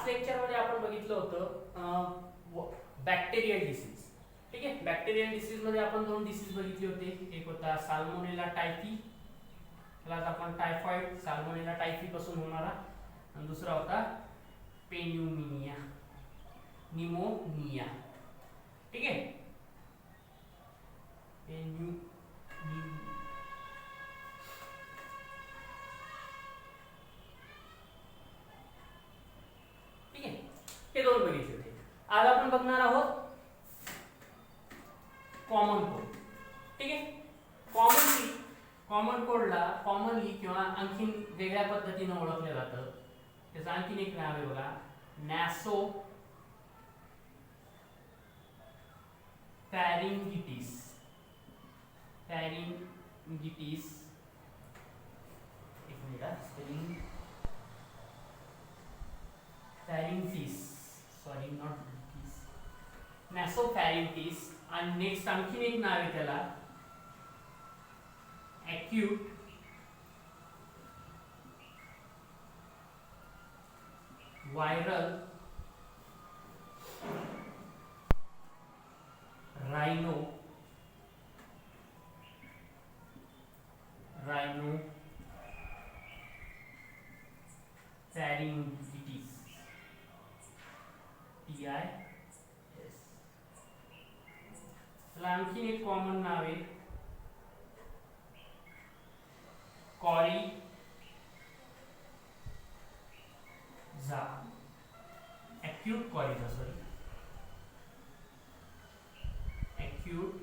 Last lecture मध्ये आपण बघितलं होतं बॅक्टेरियल डिसीज. ठीक आहे, बॅक्टेरियल डिसीज मध्ये आपण दोन डिसीज बघितले होते. एक होता साल्मोनेला टायफी, त्याला आपण टायफॉइड साल्मोनेला टायफी पासून होणारा, आणि दुसरा होता पेन्युमिनिया, निमोनिया. ठीक आहे, ठीक आहे, हे दोन बघितले होते. आज आपण बघणार आहोत कॉमन कोल्ड. ठीक आहे, कॉमन कोल्डला कॉमनली किंवा आणखीन वेगळ्या पद्धतीने ओळखलं जातं. त्याचं आणखीन एक नाव आहे बघा, नॅसो फॅरिंगिटिस. फॅरिंगिटिस, एक मिनिट, स्पेलिंग फॅरिंगिटिस, सॉरी नॉट डिस, नॅसोफॅरिंगिटिस. आणि नेक्स्ट आणखीन एक नाव आहे त्याला, acute viral rhinopharyngitis, TIS. त्याला आणखीन एक कॉमन नाव आहे कॉरिजा, acute कॉरिजा, सॉरी acute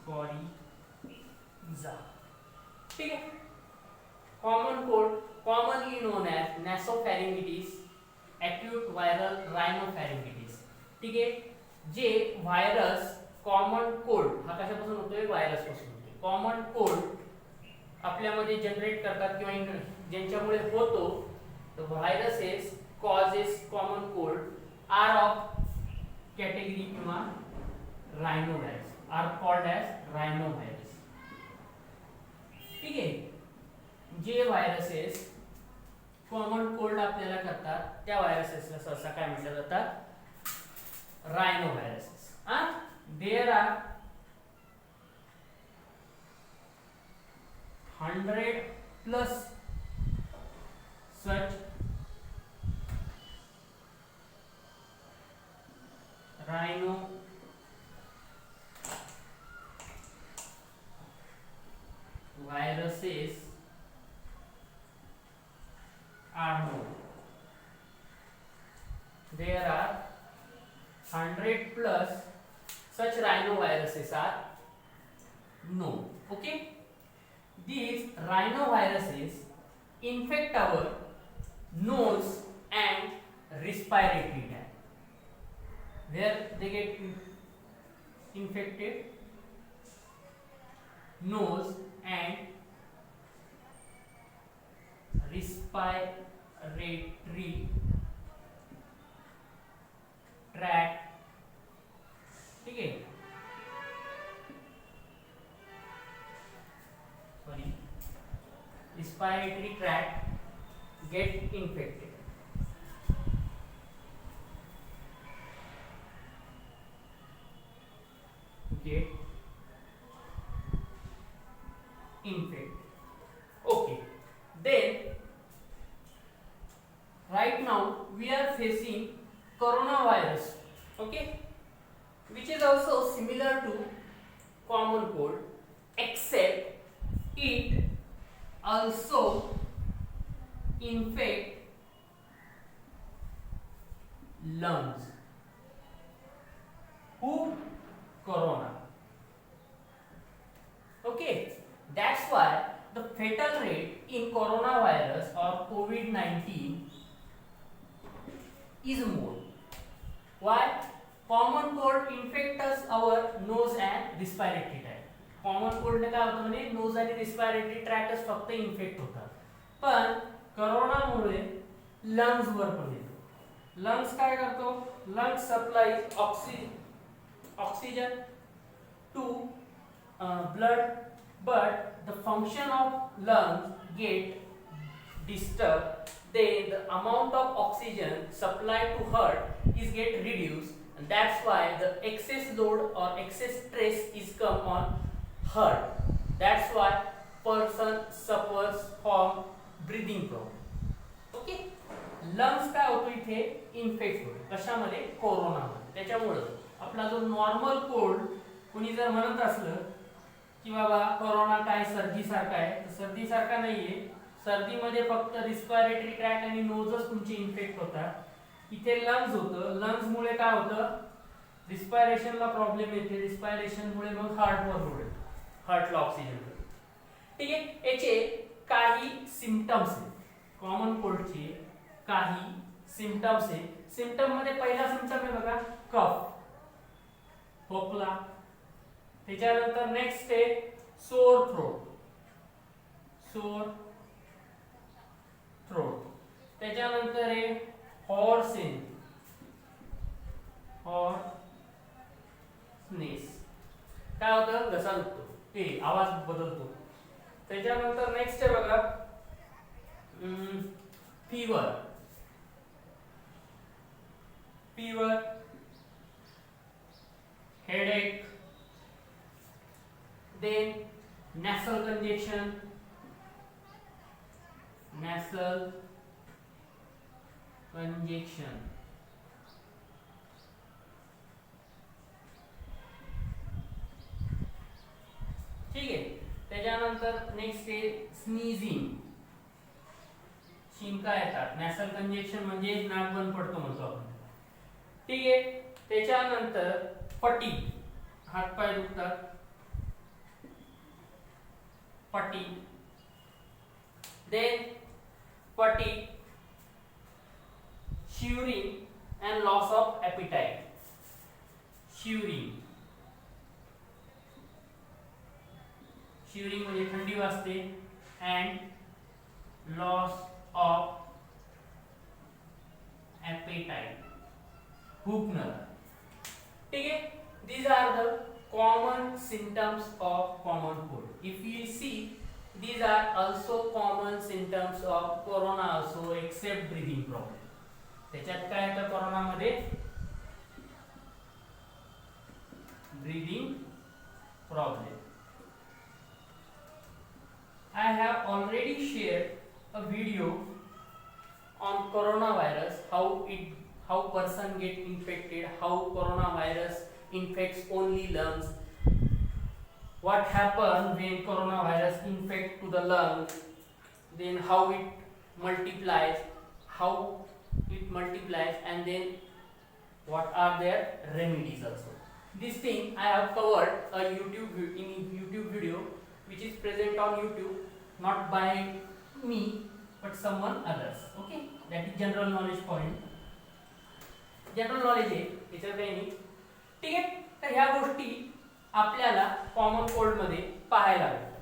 कॉरिजा. ठीक है, common cold commonly known as nasopharyngitis, acute viral rhinopharyngitis. ठीक है, जे व्हायरस कॉमन कोल्ड हा कशापासून होतोय, व्हायरस पासून होतोय. कॉमन कोल्ड आपल्यामध्ये जनरेट करतात किंवा ज्यांच्यामुळे होतो, the viruses causes common cold are of category किंवा rhinovirus, are called as rhinovirus. ठीक आहे, जे व्हायरसेस कॉमन कोल्ड आपल्याला करतात त्या व्हायरसेसला सहसा काय म्हटलं जातात, रायनो viruses. There are 100 plus such rhino viruses are known. There are 100 plus such rhinoviruses are known. Okay, these rhinoviruses infect our nose and respiratory tract. Where they get infected, nose and respiratory tract. ठीक है, sorry, respiratory tract get infected. Get infected. Okay, then right now we are facing coronavirus. Okay, which is also similar to common cold, except it also infect lungs. Who? Corona. Okay, that's why the fatal rate in coronavirus or COVID-19 is more. Why? Common cold infects our nose and respiratory tract. Common कोल्डने काय होतं, म्हणजे knows आणि respiratory ट्रॅक्टच फक्त infect होतात, पण करोनामुळे lungs वर पण येतो. लंग्स काय करतो, lungs supplies oxygen to blood, but the function of lungs get disturbed, then the amount of oxygen supplied to heart is get reduced, and that's why the excess load or excess stress is come on heart. That's why person suffers from breathing problem. Okay, lungs काय होतो इथे infect होतो कशामध्ये कोरोनामध्ये. त्याच्यामुळे आपला जो normal cold कोणी जर म्हणत असलं की बाबा कोरोना काय सर्दी सारखा आहे, तर सर्दी सारखा नाहीये. सर्दीमध्ये फक्त रिस्पिरेटरी ट्रॅक आणि नोजच तुमचे इन्फेक्ट होतात. इथे लंग्स होतं. लंग्स मुळे काय होतं, रिस्पिरेशनला प्रॉब्लेम येते. रिस्पिरेशन मुळे मग हार्टवर लोड येतो, हार्टला ऑक्सिजन. ठीक आहे, याचे काही सिम्पटम्स आहेत कॉमन कोल्डचे. काही सिम्पटम्स आहेत. सिम्पटम मध्ये पहिला सिम्पटम आहे बघा कफ, खोकला. त्याच्यानंतर नेक्स्ट आहे सोर थ्रोट, सोर थ्रोट. त्याच्यानंतर आहे हॉर्सिन, हॉर्सनेस. काय होतं, घसा दुखतो, ते आवाज बदलतो. त्याच्यानंतर नेक्स्ट आहे बघा fever, fever, headache, then nasal congestion, nasal congestion. ठीक आहे. त्याच्यानंतर नेक्स्ट आहे स्नीजिंग, शिंका येतात. नॅसल कंजेक्शन म्हणजे नाक बंद पडतो म्हणतो आपण. ठीक आहे. त्याच्यानंतर फटीग, हातपाय दुखतात, fatigue. Then fatigue, shivering and loss of appetite. Shivering, shivering म्हणजे थंडी वाजते, अँड लॉस ऑफ ॲपेटाइट, भूक न. ठीक आहे. these are the common symptoms of common cold. If you see, these are also common symptoms of corona also, except breathing problem. त्याच्यात काय येतं कोरोना मध्ये, breathing problem. I have already shared a video on coronavirus, how person get infected, how coronavirus infects only lungs, what happen when coronavirus infect to the lungs, then how it multiplies, and then what are their remedies also. This thing I have covered in YouTube video which is present on YouTube, not by me but someone others. Okay, that is general knowledge point. General knowledge आहे, याच्यात काही नाही. ठीक आहे. तर ह्या गोष्टी आपल्याला कॉमन कोल्ड मध्ये पाहायला मिळतात.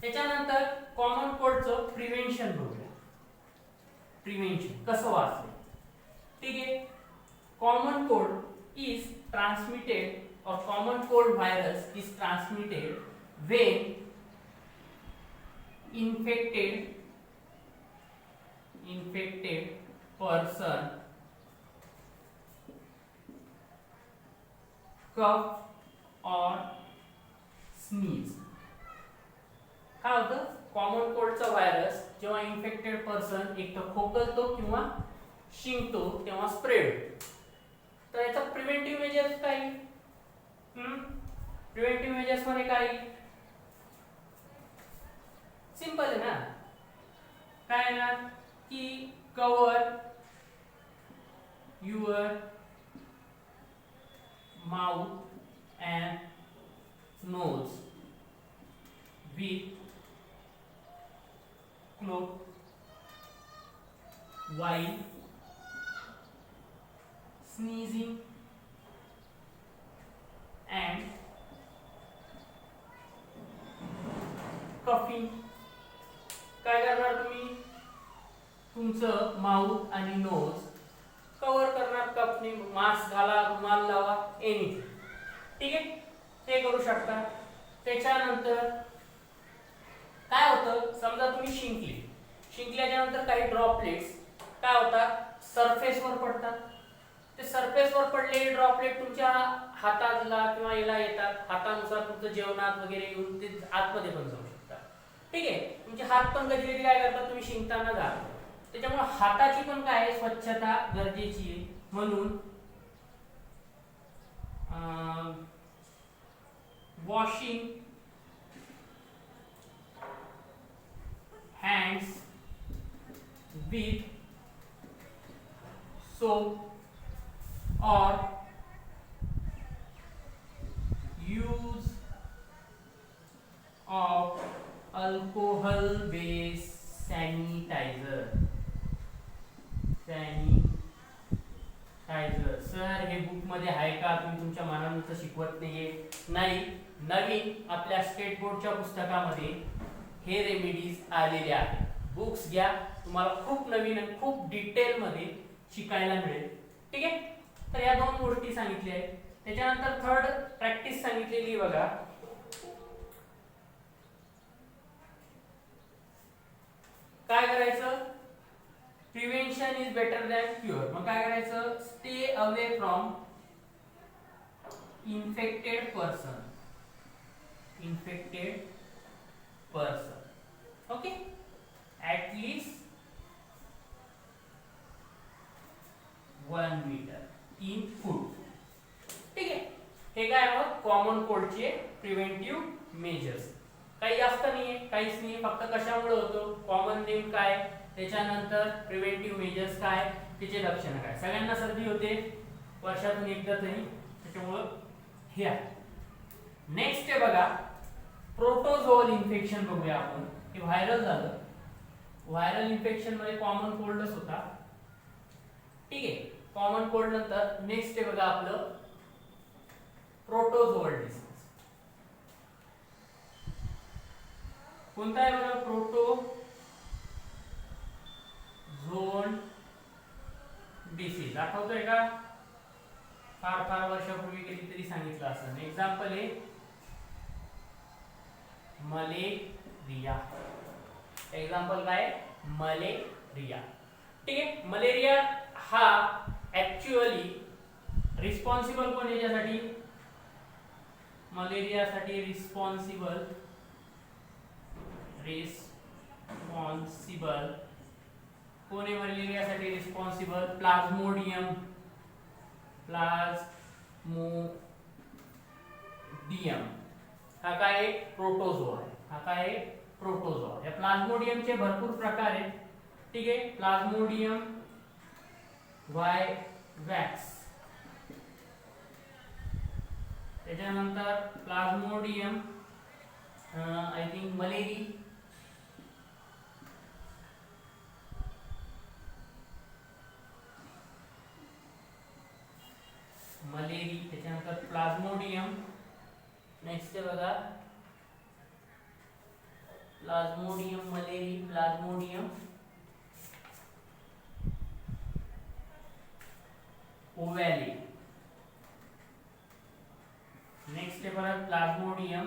त्याच्यानंतर कॉमन कोल्डचं प्रिव्हेंशन बघूया. प्रिव्हेंशन कसं वाचलं. ठीक आहे. Common cold is transmitted, or common cold virus is transmitted when infected person cough or sneeze. काय होतं, कॉमन कोल्डचा व्हायरस जेव्हा इन्फेक्टेड पर्सन एक तर खोकलतो किंवा शिंकतो तेव्हा स्प्रेड. तर याचा प्रिव्हेंटिव्ह मेजर्स काय, प्रिव्हेंटिव्ह मेजर्स मध्ये काय, सिंपल आहे ना. काय ना की cover your mouth and nose with cloth while sneezing and coughing. काय करणार तुम्ही, तुमचं माउथ आणि नोज कव्हर करणार कपने, मास्क घाला, रुमाल लावा, एनिथिंग. ठीक आहे, ते करू शकता. त्याच्यानंतर काय होतं होतं, समजा तुम्ही शिंकल्याच्या नंतर काही ड्रॉपलेट्स काय होतात, सरफेसवर पडतात. ते सरफेसवर पडलेले ड्रॉपलेट तुमच्या हाताला किंवा याला येतात, हातानुसार तुमचं जेवणात वगैरे येऊन ते आतमध्ये पण जाऊ शकतात. ठीक आहे, तुमचे हात पण कधी कधी काय करतात, तुम्ही शिंकताना जातात. त्याच्यामुळे हाताची पण काय स्वच्छता गरजेची आहे. म्हणून washing hands with soap or use of alcohol based sanitizer. Sir हे बुक मध्ये आहे का, तुम्ही तुमच्या मनानुसार शिकवत नाहीये? नाही, नवीन आपल्या स्टेट बोर्डच्या पुस्तकामध्ये हे रेमेडीज आलेले आहेत. बुक्स घ्या, तुम्हाला खूप नवीन आणि खूप डिटेल मध्ये शिकायला मिळेल. ठीक आहे, तर या दोन गोष्टी सांगितल्या आहेत. त्याच्यानंतर थर्ड प्रॅक्टिस सांगितलेली बघा. काय करायचं, prevention is better than cure. मग काय करायचं, stay away from infected person. Okay, at least 1 metre in food. ठीक आहे, हे काय आहे, कॉमन कोल्डचे प्रिव्हेंटिव्ह मेजर्स. काही जास्त नाहीये, काहीच नाही, फक्त कशामुळे होतो, कॉमन नेम काय, त्याच्यानंतर प्रिव्हेंटिव्ह मेजर्स काय, त्याचे लक्षण काय. सगळ्यांना सर्दी होते वर्षातून एकदा तरी, त्याच्यामुळं हे आहे. नेक्स्ट आहे बघा, प्रोटोझोअल इन्फेक्शन बघूया आपण. हे व्हायरल झालं, व्हायरल इन्फेक्शन मध्ये कॉमन कोल्डच होता. ठीक आहे, कॉमन कोल्ड नंतर नेक्स्ट आहे बघा आपलं प्रोटोझोअल डिसीज. कोणता आहे बघा, प्रोटोझोअल डिसीज. आठवतोय का, फार वर्षापूर्वी कधीतरी सांगितलं असं. एक्झाम्पल आहे मलेरिया. एक्झाम्पल काय, मलेरिया. ठीक आहे, मलेरिया हा ऍक्च्युअली रिस्पॉन्सिबल कोण याच्यासाठी, मलेरियासाठी रिस्पॉन्सिबल कोण आहे मलेरियासाठी रिस्पॉन्सिबल, प्लाझ्मोडियम. हा काय प्रोटोझोआ. हा काय प्रोटोझोआ. या प्लाझ्मोडियमचे भरपूर प्रकार आहेत. ठीक आहे, प्लाझ्मोडियम वायवॅक्स, त्याच्यानंतर प्लाझ्मोडियम आय थिंक मलेरी, त्याच्यानंतर प्लाझ्मोडियम. नेक्स्ट आहे बघा Plasmodium malariae, Plasmodium ovale. Next आहे बघा प्लाझ्मोडियम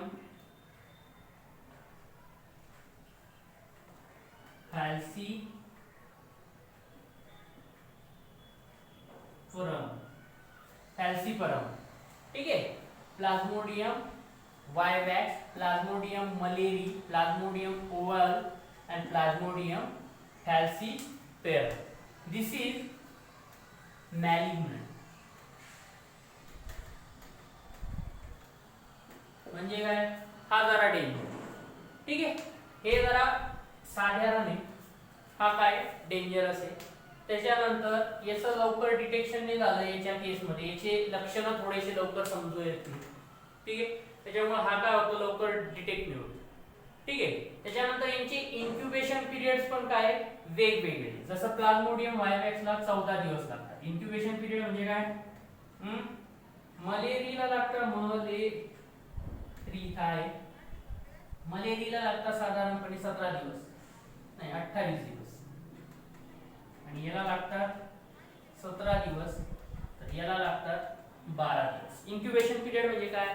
फॅल्सीफरम. ठीक आहे, Plasmodium vivax, Plasmodium malariae, Plasmodium ovale and Plasmodium falciparum. This is malignant. म्हणजे काय, हा जरा डेंजर. ठीक आहे, हे जरा साधारण आहे, हा काय डेंजरस आहे. त्याच्यानंतर याचं लवकर डिटेक्शन नाही झालं याच्या केसमध्ये, याचे लक्षणं थोडेसे लवकर समजू येतील. ठीक आहे, त्याच्यामुळे हा काय होतो लवकर डिटेक्ट नाही होत. ठीक आहे, त्याच्यानंतर यांचे इन्क्युबेशन पिरियड्स पण काय वेगवेगळे. जसं प्लाझ्मोडियम वायवॅक्सला 14 दिवस लागतात. इन्क्युबेशन पिरियड म्हणजे काय, मलेरियाला लागतं मलेरियाला लागतात साधारणपणे 17 दिवस, नाही 28 दिवस, आणि याला लागतात 17 दिवस, तर याला लागतात 12 दिवस. इन्क्युबेशन पिरियड म्हणजे काय,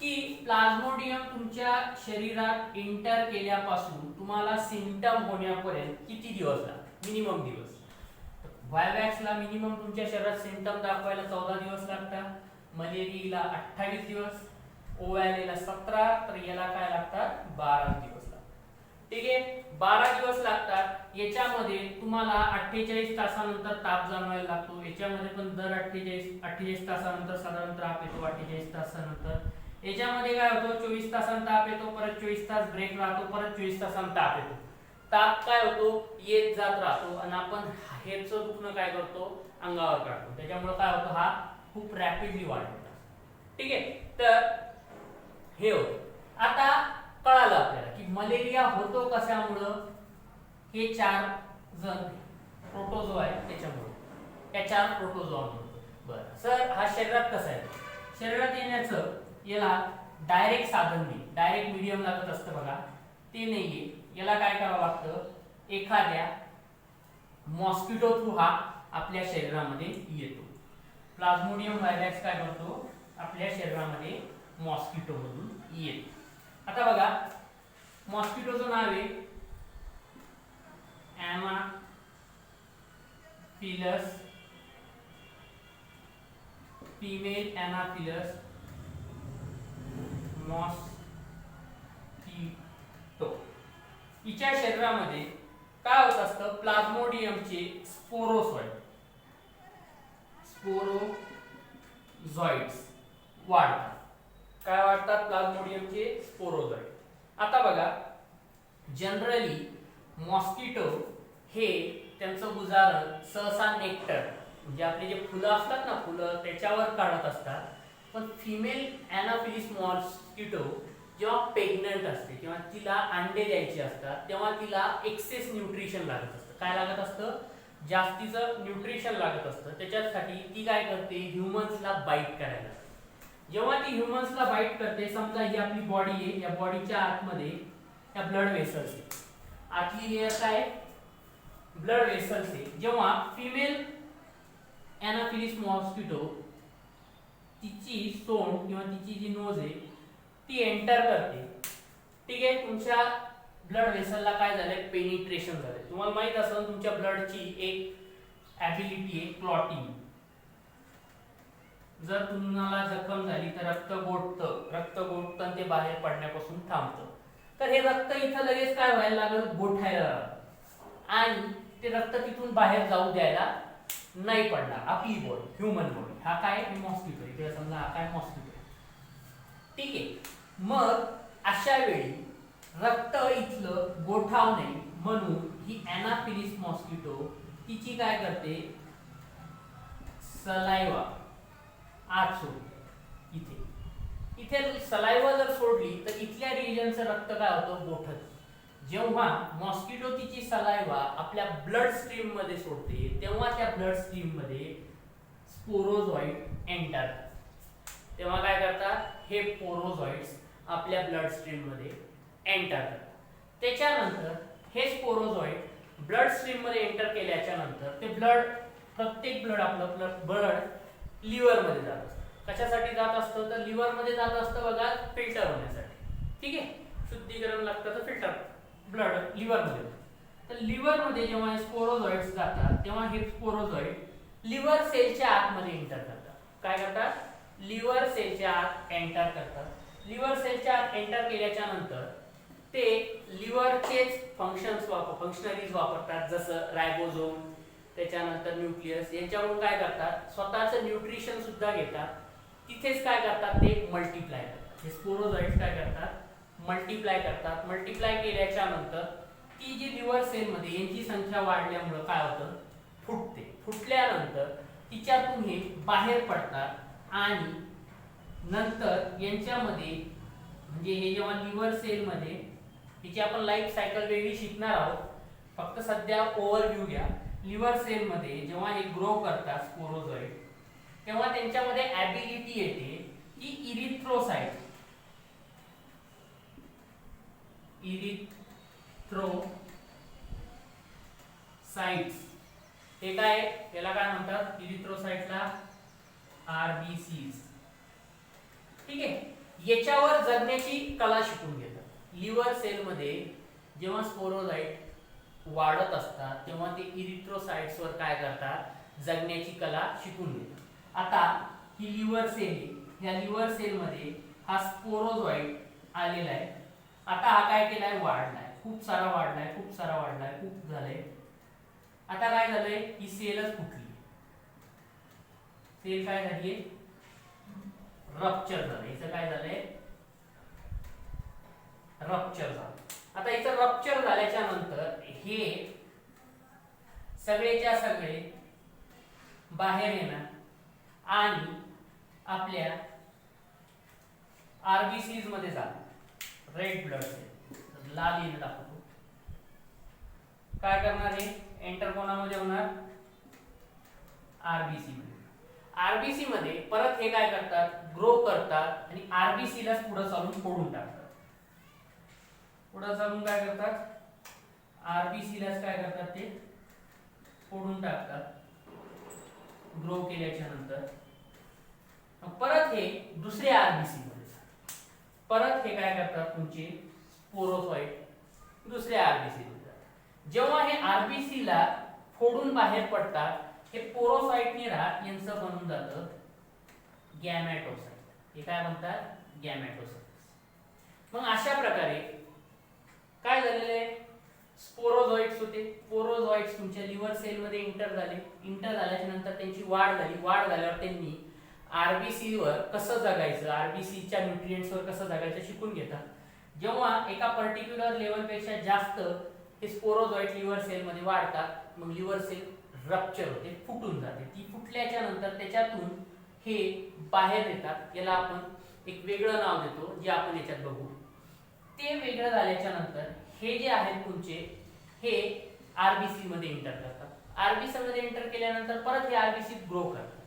की प्लाझ्मोडियम तुमच्या शरीरात एंटर केल्यापासून तुम्हाला सिम्पटम होण्यापर्यंत किती दिवस लागतात? मिनिमम दिवस. व्हायवॅक्सला मिनिमम तुमच्या शरीरात सिम्पटम दाखवायला 14 दिवस लागतात, मलेरियाला 28 दिवस, ओव्हॅलेला 17, तर याला काय लागतात? 12 दिवस लागतात. ठीक आहे, 12 दिवस लागतात. याच्यामध्ये तुम्हाला 48 तासानंतर ताप जाणवायला लागतो. याच्यामध्ये पण दर 48 तासानंतर साधारण ताप येतो. 48 तासानंतर याच्यामध्ये काय होतं? 24 तासांत ताप येतो, परत 24 तास ब्रेक राहतो, परत 24 तासांत ताप येतो. ताप काय होतो? येत जात राहतो आणि आपण हेचं दुखणं काय करतो? अंगावर काढतो. त्याच्यामुळे काय होतं? हा खूप रॅपिडली वाढतो. ठीक आहे, तर हे होतं. आता कळालं आपल्याला की मलेरिया होतो कशामुळं? हे 4 जण प्रोटोझो आहे त्याच्यामुळे, या 4 प्रोटोझोआमुळे. बरं सर, हा शरीरात कसा आहे? शरीरात येण्याचं याला डायरेक्ट साधन नाही, डायरेक्ट मीडियम लागत असतं बघा, ते नाहीये. याला काय करावं लागतं? एखाद्या मॉस्किटो थ्रू हा आपल्या शरीरामध्ये येतो. प्लाझ्मोडियम व्हायरस काय करतो? आपल्या शरीरामध्ये मॉस्किटो मधून येतो. आता बघा, मॉस्किटोचं नाव आहे एनाफिलस, फिमेल एनाफिलस मॉस्किटो. हिच्या शरीरामध्ये काय होत असतं? प्लाझ्मोडियमचे स्पोरोझॉइड्स वाढतात. काय वाढतात? प्लाझ्मोडियमचे स्पोरोझॉइड. आता बघा, जनरली मॉस्किटो हे त्यांचं गुजारण सहसा नेक्टर, म्हणजे आपले जे फुलं असतात ना, फुलं त्याच्यावर काढत असतात. पण फिमेल एनाफिलिस मॉस्किटो जेव्हा प्रेग्नंट असते, जेव्हा तिला अंडे द्यायचे असतात, तेव्हा तिला एक्सेस न्यूट्रिशन लागत असतं. काय लागत असतं? जास्तीचं न्यूट्रिशन लागत असतं. त्याच्यासाठी ती काय करते? ह्युमन्सला बाईट करायला. जेव्हा ती ह्युमन्सला बाईट करते, समजा ही आपली बॉडी आहे, या बॉडीच्या आतमध्ये या ब्लड वेसल्स आहे. आतली लेयर काय? ब्लड वेसल्स आहे. जेव्हा फिमेल एनाफिलिस मॉस्किटो तिची सोंड किंवा तिची जी नोज आहे ती एंटर करते, ठीक आहे, तुमच्या ब्लड वेसलला काय झालंय? पेनिट्रेशन झालंय. तुम्हाला माहित असेल तुमच्या ब्लडची एक ॲबिलिटी आहे क्लॉटिंग. जर तुम्हाला जखम झाली तर रक्त गोठतं आणि ते बाहेर पडण्यापासून थांबतं. तर हे रक्त इथं लगेच काय व्हायला लागलं? गोठायला लागलं आणि ते रक्त तिथून बाहेर जाऊ द्यायला नाही पडणार. आपली बॉडी, ह्युमन बॉडी, हा काय? मॉस्किटो. इकडे समजा हा काय? मॉस्किटो. ठीक आहे, मग अशा वेळी रक्त इथलं गोठाव नाही म्हणून ही एनाफिलिस मॉस्किटो तिची काय करते? सलाइवा आत सोडते. इथे सलाइवा जर सोडली तर इथल्या रिजनचं रक्त काय होतं? गोठत. जेव्हा मॉस्किटो तिची सलाइवा आपल्या ब्लड स्ट्रीम मध्ये सोडते, तेव्हा त्या ब्लड स्ट्रीम मध्ये स्पोरोझॉइड एंटर. तेव्हा काय करतात? हे स्पोरोझॉइड्स आपल्या ब्लड स्ट्रीम मध्ये एंटर करतात. त्याच्यानंतर हे स्पोरोझॉइड ब्लड स्ट्रीम मध्ये एंटर केल्याच्या नंतर ते प्रत्येक ब्लड आपलं ब्लड लिव्हर मध्ये जात असतं. कशासाठी जात असतं? तर लिव्हर मध्ये जात असतं बघा, फिल्टर होण्यासाठी. ठीक आहे, शुद्धीकरण लागतं तर फिल्टर ब्लड लिव्हर मध्ये. तर लिव्हर मध्ये जेव्हा स्पोरोझॉइड्स जातात तेव्हा हे स्पोरोझॉइड लिव्हर सेलच्या आतमध्ये एंटर करतात. काय करतात? लिव्हर सेलच्या आत एंटर करतात. लिव्हर सेलच्या आत एंटर केल्याच्या नंतर ते लिव्हरचेच फंक्शनरीज वापरतात, जसं रायबोझोम, त्याच्यानंतर न्यूक्लियस. यांच्यावरून काय करतात? स्वतःचं न्यूट्रिशन सुद्धा घेतात. तिथेच काय करतात? ते मल्टिप्लाय करतात. हे स्पोरोझॉइड्स काय करतात? मल्टिप्लाय करतात. मल्टिप्लाय केल्याच्या नंतर ती जी लिव्हर सेल मध्ये यांची संख्या वाढल्यामुळे काय होतं? फुटते. फुटल्यानंतर तिच्यातून हे बाहेर पडतात आणि नंतर यांच्यामध्ये, म्हणजे हे जेव्हा लिव्हर सेल मध्ये, तिची आपण लाईफ सायकल वेगळी शिकणार आहोत, फक्त सध्या ओव्हरव्ह्यू घ्या. लिव्हर सेल मध्ये जेव्हा हे ग्रो करतात स्पोरोझॉइड, तेव्हा त्यांच्यामध्ये ॲबिलिटी येते की इरिथ्रोसाइट, हे काय? याला काय म्हणतात? इरिथ्रोसाइटला आरबीसीज. ठीक आहे, याच्यावर जगण्याची कला शिकून घेतात. लिव्हर सेलमध्ये जेव्हा स्पोरोझाइट वाढत असतात तेव्हा ते इरिथ्रोसाइट्सवर काय करतात, जगण्याची कला शिकून घेतात. आता ही लिव्हर सेल, या लिव्हर सेलमध्ये हा स्पोरोझाइट आलेला आहे. आता हा काय केलाय, वाढलाय, खूप सारा वाढलाय, खूप सारा वाढलाय, खूप झालंय. आता काय झालंय, ही सेलच फुटली. सेल काय झालीये, रप्चर झालं. हिचं काय झालंय, रप्चर झालं. आता इथं रप्चर झाल्याच्या नंतर हे सगळेच्या सगळे बाहेर येणार आणि आपल्या आरबीसीज मध्ये जाणार. रेड ब्लड सेल लाल येणं दाखवतो. काय करणार आहे, एंटर कोणामध्ये होणार, आरबीसी मध्ये. आरबीसी मध्ये परत हे काय करतात, ग्रो करतात आणि आरबीसी ला पुढे चालून फोडून टाकतात. पुढे चालून काय करतात, आरबीसी ला काय करतात, ते फोडून टाकतात ग्रो केल्याच्या नंतर. परत हे दुसऱ्या आरबीसी मध्ये परत हे काय करतात, तुमचे स्पोरोझाइट दुसऱ्या आरबीसी मध्ये जातात. जेव्हा हे आरबीसी ला फोडून बाहेर पडतात, हे पोरोसाइटने राहत यांचं बनून जातं गॅमेटोसाइट. हे काय म्हणतात, गॅमेटोसाइट्स. मग अशा प्रकारे काय झालेले आहे, स्पोरोझोइट्स होते. पोरोझोइट्स तुमच्या लिव्हर सेल मध्ये इंटर झाले. इंटर झाल्याच्या नंतर त्यांची वाढ झाली. वाढ झाल्यावर त्यांनी आरबीसी वर कसं जगायचं, आरबीसीच्या न्यूट्रिएंट्सवर कसं जगायचं शिकून घेतात. जेव्हा एका पर्टिक्युलर लेवलपेक्षा जास्त हे स्पोरोझोइट लिव्हर सेल मध्ये वाढतात, मग लिव्हर सेल रप्चर होते, फुटून जाते. ती फुटल्याच्या नंतर त्याच्यातून हे बाहेर येतात. याला आपण एक वेगळं नाव देतो, जे आपण याच्यात बघू. ते वेगळं झाल्याच्या नंतर हे जे आहेत तुमचे, हे आरबीसी मध्ये एंटर करतात. आरबीसी मध्ये एंटर केल्यानंतर परत हे आरबीसी ग्रो करतात.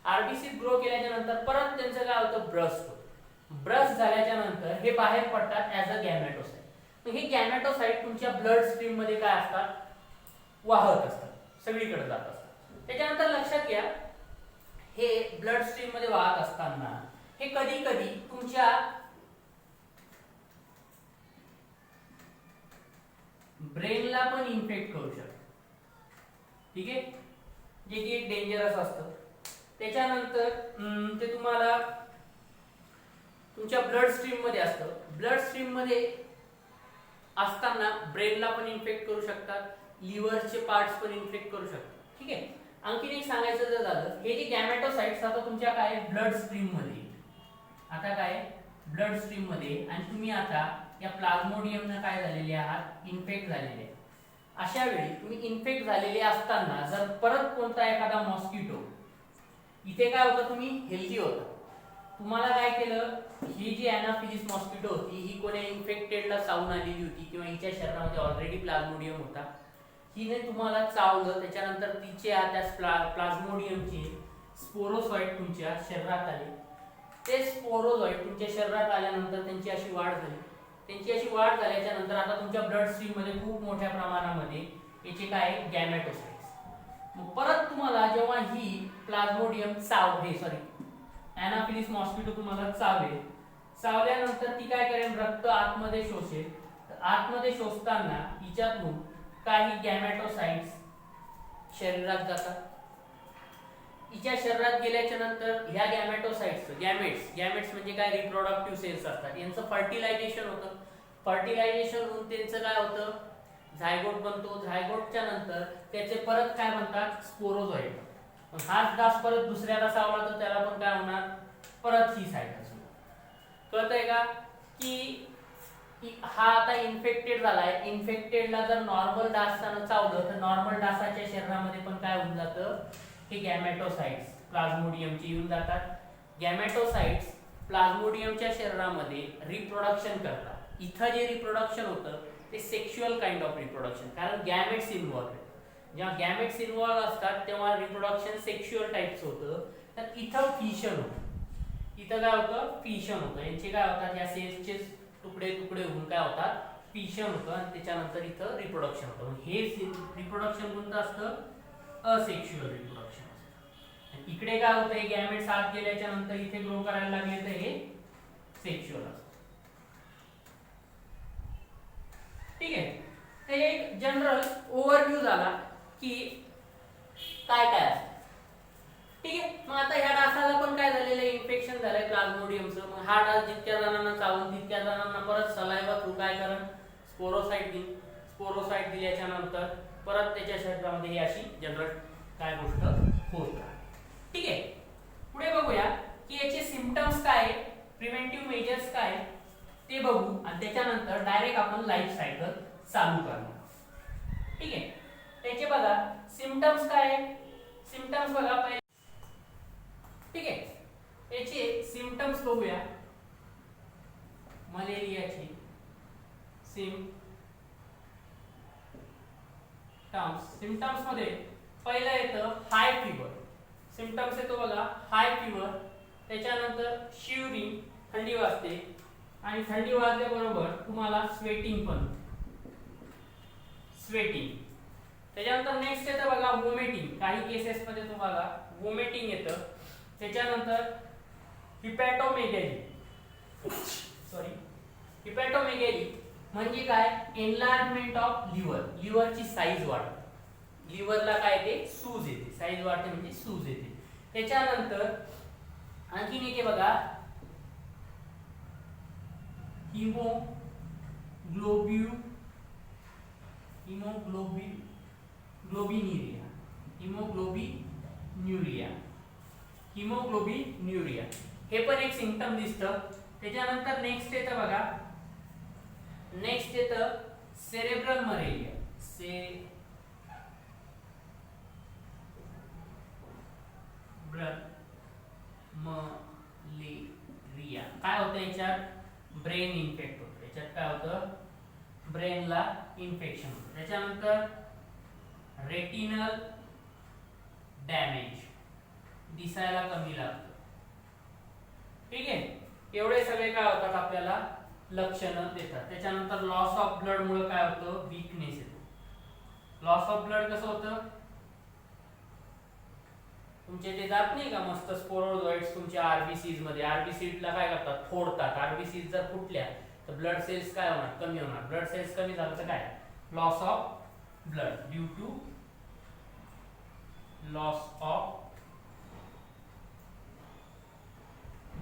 आरबीसी ग्रो केल्याच्या नंतर परत त्यांचं काय होतं, ब्रस्ट होतं. ब्रस्ट झाल्याच्या नंतर हे बाहेर पडतात ऍज अ गॅमेटोसाइट. मग हे गॅमेटोसाइट तुमच्या ब्लड स्ट्रीम मध्ये काय असतात, वाहत असतात, सगळीकडे जात असतात. त्याच्यानंतर लक्षात घ्या, हे ब्लड स्ट्रीम मध्ये वाहत असताना हे कधी कधी तुमच्या ब्रेनला पण इन्फेक्ट करू शकतात. ठीक आहे, जे की एक डेंजरस असतं. त्याच्यानंतर ते तुम्हाला तुमच्या ब्लड स्ट्रीम मध्ये असतं. ब्लड स्ट्रीम मध्ये असताना ब्रेनला पण इन्फेक्ट करू शकतात, लिव्हरचे पार्ट्स पण इन्फेक्ट करू शकतात. ठीक आहे. आणखीन एक सांगायचं जर झालं, हे जे गॅमेटोसाइट्स आता तुमच्या काय ब्लड स्ट्रीम मध्ये, आता काय ब्लड स्ट्रीम मध्ये, आणि तुम्ही आता या प्लाझ्मोडियमने काय झालेले आहात, इन्फेक्ट झालेले. अशा वेळी तुम्ही इन्फेक्ट झालेले असताना जर परत कोणता एखादा मॉस्किटो, इथे काय होतं, तुम्ही हेल्दी होता, तुम्हाला काय केलं, ही जी एनाफिलिस मॉस्किटो होती, ही कोण्या इन्फेक्टेडला चावून आलेली होती किंवा हिच्या शरीरामध्ये ऑलरेडी प्लाझ्मोडियम होता, हिने तुम्हाला चावलं. त्याच्यानंतर तिच्या त्या प्लाझ्मोडियमचे स्पोरोझोइट तुमच्या शरीरात आले. ते स्पोरोझोइट तुमच्या शरीरात आल्यानंतर त्यांची अशी वाढ झाली. त्यांची अशी वाढ झाल्याच्या नंतर आता तुमच्या ब्लड स्ट्रीम मध्ये खूप मोठ्या प्रमाणामध्ये याचे काय गॅमेटोसाइट्स. मग परत तुम्हाला जेव्हा ही प्लाझ्मोडियम एनाफिलिस मॉस्किटो तुम्हाला चावल्यानंतर ती काय करेल, रक्त आतमध्ये शोषेल. आतमध्ये शोषताना हिच्यातून काही गॅमेटोसाइट्स शरीरात जातात. हिच्या शरीरात गेल्याच्या नंतर ह्या गॅमेटोसाइट्स, गॅमेट्स म्हणजे काय, रिप्रोडक्टिव्ह सेल्स असतात. यांचं फर्टिलायझेशन होतं. फर्टिलायझेशन होऊन त्यांचं काय होतं, झायगोट बनतो. झायगोटच्या नंतर त्याचे परत काय म्हणतात, स्पोरोझोइट. हाच डास परत दुसऱ्याला चावला तर त्याला पण काय होणार, परत ही सायकल सुरू. कळतंय का, की हा आता इन्फेक्टेड झालाय. इन्फेक्टेडला जर नॉर्मल डासानं चावलं तर नॉर्मल डासाच्या शरीरामध्ये पण काय होऊन जातं, हे गॅमेटोसाइट्स प्लाझ्मोडियमचे येऊन जातात. गॅमेटोसाइट्स प्लाझ्मोडियमच्या शरीरामध्ये रिप्रोडक्शन करतात. इथं जे रिप्रोडक्शन होतं ते सेक्शुअल काइंड ऑफ रिप्रोडक्शन, कारण गॅमेट्स इन्व्हॉल्व आहेत. जेव्हा गॅमेट्स इन्व्हॉल्व असतात तेव्हा रिप्रोडक्शन सेक्शुअल टाइपचं होतं. तर इथं फिशन होतं. इथं काय होतं, फिशन होतं. यांचे काय होतात, या सेल्सचे तुकडे तुकडे होऊन काय होतात, फिशन होतं. आणि त्याच्यानंतर इथं रिप्रोडक्शन होतं. हे रिप्रोडक्शन कोणतं असतं, असेक्शुअल रिप्रोडक्शन असतं. इकडे काय होतं, हे गॅमेट्स आत गेल्याच्या नंतर इथे ग्रो करायला लागले तर हे सेक्शुअल असतो. ठीक आहे. ते एक जनरल ओव्हरव्ह्यू झाला की काय काय असतं. ठीक आहे. मग आता ह्या डासाला पण काय झालेलं आहे, इन्फेक्शन झालंय प्लाझ्मोडियमचं. मग हा डास जितक्या जणांना चावून तितक्या जणांना परत सलायवा थ्रू काय करण, स्पोरोसाइट देईल. स्पोरोसाइट दिल्याच्या नंतर परत त्याच्या शरीरामध्ये ही अशी जनरल काय गोष्ट होत राहते. ठीक आहे. पुढे बघूया की याचे सिम्पटम्स काय आहे, प्रिव्हेंटिव्ह मेजर्स काय ते बघू आणि त्याच्यानंतर डायरेक्ट आपण लाईफ सायकल चालू करणार. ठीक आहे. त्याचे बघा सिम्पटम्स काय आहे, सिम्पटम्स बघा पहिले. ठीक आहे. याचे सिम्पटम्स बघूया. मलेरियाचे सिम्पटम्स मध्ये पहिलं येतं हाय फीवर. सिम्पटम्स येतो बघा हाय फीवर, त्याच्यानंतर शिवरिंग, थंडी वाजते आणि थंडी वाजल्याबरोबर तुम्हाला स्वेटिंग पण, स्वेटिंग. त्याच्यानंतर नेक्स्ट येतं बघा वोमिटिंग. काही केसेस मध्ये तुम्हाला वोमिटिंग येतं. त्याच्यानंतर हिपॅटोमेगॅली, हिपॅटोमेगॅली म्हणजे काय, एनलार्जमेंट ऑफ लिव्हर. लिव्हरची साईज वाढते. लिव्हरला काय येते, सूज येते. साईज वाढते म्हणजे सूज येते. त्याच्यानंतर आणखीन एक बघा हिमोग्लोबिन्युरिया हे पण एक सिम्पटम दिसतं. त्याच्यानंतर नेक्स्ट येतं बघा, नेक्स्ट येतं सेरेब्रल मलेरिया. मलेरिया काय होतं, याच्यात ब्रेन इन्फेक्ट होतं. याच्यात काय होतं, ब्रेनला इन्फेक्शन होतं. त्याच्यानंतर रेटिनल डॅमेज, दिसायला कमी लागतं. ठीक आहे. एवढे सगळे काय होतात आपल्याला लक्षणं देतात. त्याच्यानंतर लॉस ऑफ ब्लड मुळे काय होतं, वीकनेस येतो. लॉस ऑफ ब्लड कसं होतं, तुमचे ते जात नाही का मस्त स्पोरोझोइट्स तुमच्या आरबीसीज मध्ये, आरबीसीजला काय करतात, फोडतात. आरबीसीज जर फुटल्या तर ब्लड सेल्स काय होणार, कमी होणार. ब्लड सेल्स कमी झालं तर काय, loss of blood due to loss of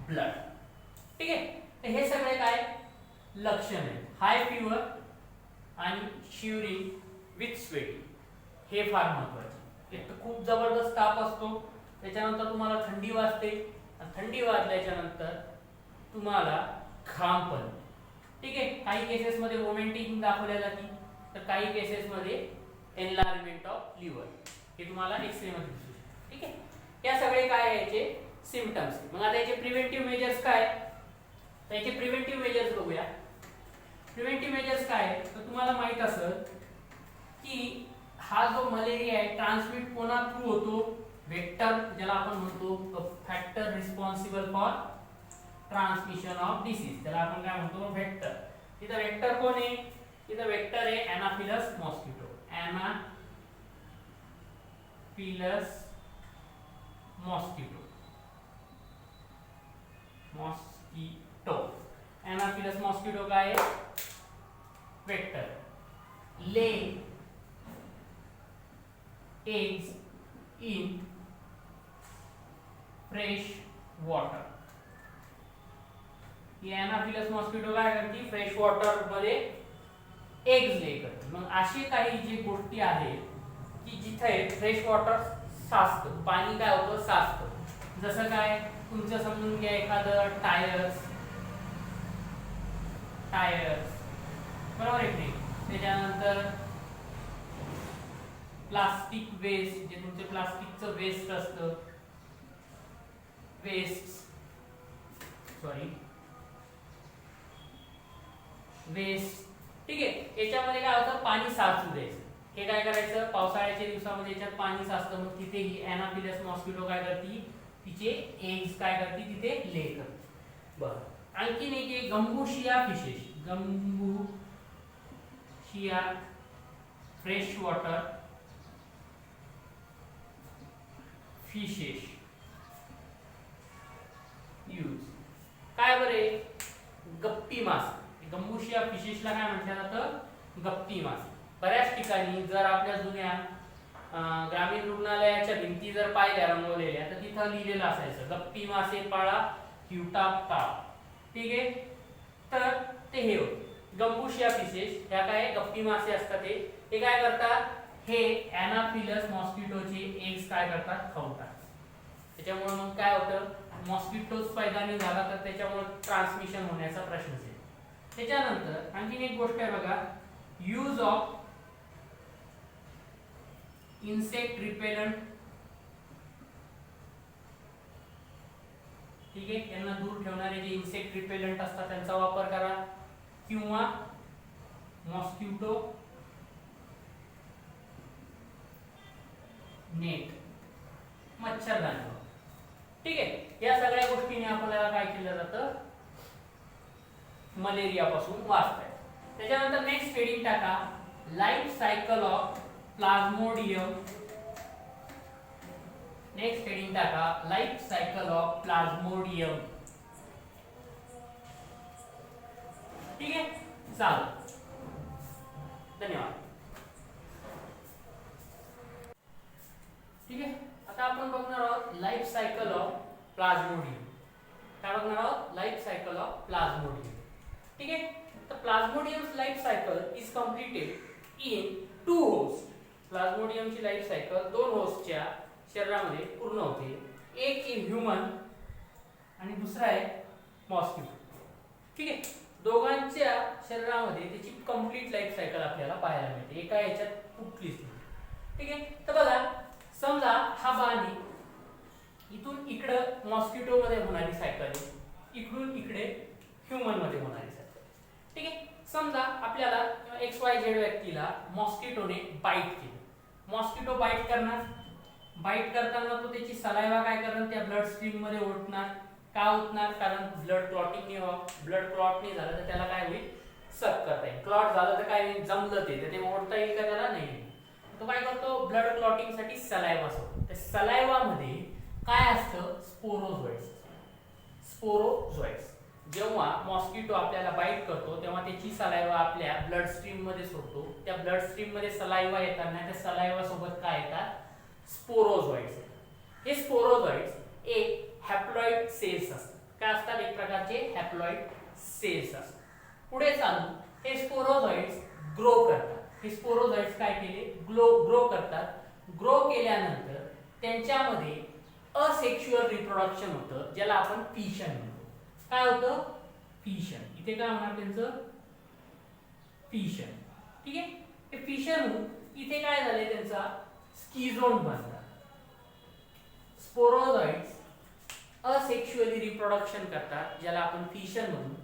blood. ठीक आहे. तर हे सगळे काय लक्षण आहेत. हाय फीवर आणि शिवरिंग विथ स्वेटिंग हे फार महत्वाचे. एक तर खूप जबरदस्त ताप असतो, त्याच्यानंतर तुम्हाला थंडी वाजते आणि थंडी वाजल्याच्या नंतर तुम्हाला घाम पण. ठीक आहे. काही केसेस मध्ये वोमिटिंग दाखवल्या जाते, तर काही केसेस मध्ये एनलार्जमेंट ऑफ लिव्हर हे तुम्हाला एक्सरे मध्ये दिसू शकते. ठीक आहे. या सगळे काय आहे याचे सिम्पटम्स. मग आता याचे प्रिव्हेंटिव्ह मेजर्स काय, तर याचे प्रिव्हेंटिव्ह मेजर्स बघूया. प्रिव्हेंटिव्ह मेजर्स काय, तर तुम्हाला माहित असेल की हा जो मलेरिया आहे ट्रान्समिट कोणा थ्रू होतो, वेक्टर, ज्याला आपण म्हणतो factor responsible for transmission of disease, त्याला आपण काय म्हणतो वेक्टर. तिथं वेक्टर कोण आहे, तिथं वेक्टर आहे Anopheles mosquito. Anopheles mosquito, Anopheles mosquito काय आहे, वेक्टर. ले eggs in fresh water. He Anopheles mosquito काय करते, फ्रेश वॉटर मध्ये एग्स ले करते. मग अशी काही जी गोष्टी आहेत की जिथे फ्रेश वॉटर साचतं, पाणी काय होतं साचतं. जसं काय तुमचं समजून घ्या, एखादं टायर्स बरोबर आहे की. त्याच्यानंतर प्लास्टिक वेस्ट, जे तुमचे प्लास्टिकचं वेस्ट असतं, वेस्ट. ठीक आहे. याच्यामध्ये काय होतं, पाणी साचू द्यायचं. हे काय करायचं, पावसाळ्याच्या दिवसामध्ये याच्यात पाणी साचतं, मग तिथे ही एनाफिलस मॉस्किटो काय करते, तिचे एग्स काय करते तिथे ले करते. बरं. आणखीन एक Gambusia fishes, Gambusia fresh water fishes use. काय बरे, गप्पी मासे, गंबुशिया फिशेसला काय म्हटलं जातं, गप्पी मासे. बऱ्याच ठिकाणी जर आपल्या जुन्या ग्रामीण रुग्णालयाच्या भिंती जर पाहिल्या रंगवलेल्या तर तिथं लिहिलेलं असायचं गप्पी मासे पाळा क्युटाप टाळा. ठीक आहे, तर ते हे गंबुशिया फिशेस ह्या काय गप्पी मासे असतात. हे काय करतात, हे एनाफिलस मॉस्किटोचे एग्स काय करतात, खाऊतात. त्याच्यामुळे मग काय होतं, मॉस्किटोज पैदा नाही झाला तर त्याच्यामुळे ट्रान्समिशन होण्याचा प्रश्नच आहे. त्याच्यानंतर आणखीन एक गोष्ट आहे बघा, यूज ऑफ इन्सेक्ट रिपेलंट. ठीक आहे, यांना दूर ठेवणारे जे इन्सेक्ट रिपेलंट असतात त्यांचा वापर करा, किंवा मॉस्किटो नेट, मच्छरदाणी. ठीक आहे, या सगळ्या गोष्टींनी आपल्याला काय केलं जातं, मलेरिया पासून वाचता येतं. त्याच्यानंतर नेक्स्ट हेडिंग टाका, life cycle of plasmodium. Next heading टाका, लाईफ सायकल ऑफ प्लाझ्मोडियम. ठीक आहे, चालेल, धन्यवाद. ठीक आहे, आता आपण बघणार आहोत लाईफ सायकल ऑफ प्लाझ्मोडियम. काय बघणार आहोत, लाईफ सायकल ऑफ प्लाझ्मोडियम. ठीक आहे, तर Plasmodium's life cycle is completed in 2 host. प्लाझ्मोडियमची लाईफ सायकल 2 होस्टच्या शरीरामध्ये पूर्ण होते. एक इन ह्यूमन आणि दुसरा आहे मॉस्किटो. ठीक आहे, दोघांच्या शरीरामध्ये त्याची कंप्लीट लाईफ सायकल आपल्याला पाहायला मिळते, एका याच्यात कुठलीच नाही. ठीक आहे, तर बघा, समजा हा बाणी इथून इकडं मॉस्किटो मध्ये होणारी सायकल आहे, इकडून इकडे ह्यूमन मध्ये होणारी सायकल. ठीक आहे, समजा आपल्याला XYZ व्यक्तीला मॉस्किटोने बाईट केलं. मॉस्किटो बाईट करणार, बाईट करताना तो त्याची सलाइवा काय करणार, त्या ब्लड स्ट्रीम मध्ये ओढणार. का ओढणार, कारण ब्लड क्लॉटिंग नाही व्हावं. ब्लड क्लॉट नाही झालं तर त्याला काय होईल, सक करता येईल. क्लॉट झालं तर काय होईल, जमलं ते ओढता येईल का त्याला, नाही. तो काय करतो, ब्लड क्लॉटिंग साठी सलाइवा सोडतो. त्या सलाइवा मध्ये काय असतं, स्पोरोझोइड्स. स्पोरोझोइड्स जेव्हा मॉस्किटो आपल्याला बाईट करतो तेव्हा त्याची सलाइवा आपल्या ब्लड स्ट्रीम मध्ये सोडतो. त्या ब्लड स्ट्रीम मध्ये सलाइवा येताना त्या सलाइवा सोबत काय येतात, स्पोरोझोइड्स. हे स्पोरोझोइड्स एक हॅप्लॉइड सेल्स असतात. काय असतात, एक प्रकारचे हॅप्लॉइड सेल्स असतात. पुढे चालून हे स्पोरोझोइड्स ग्रो करतात. हे स्पोरोझोइड्स काय केले, ग्रो करतात. ग्रो केल्यानंतर त्यांच्यामध्ये असेक्शुअल रिप्रोडक्शन होतं, ज्याला आपण फिशन म्हणतो. काय होतं, फिशन. इथे काय होणार त्यांचं, फिशन. ठीक आहे, हे फिशन होऊन इथे काय झाले, त्यांचा स्किझोन बनतात. स्पोरोझोइड्स असेक्शुअली रिप्रोडक्शन करतात, ज्याला आपण फिशन म्हणू.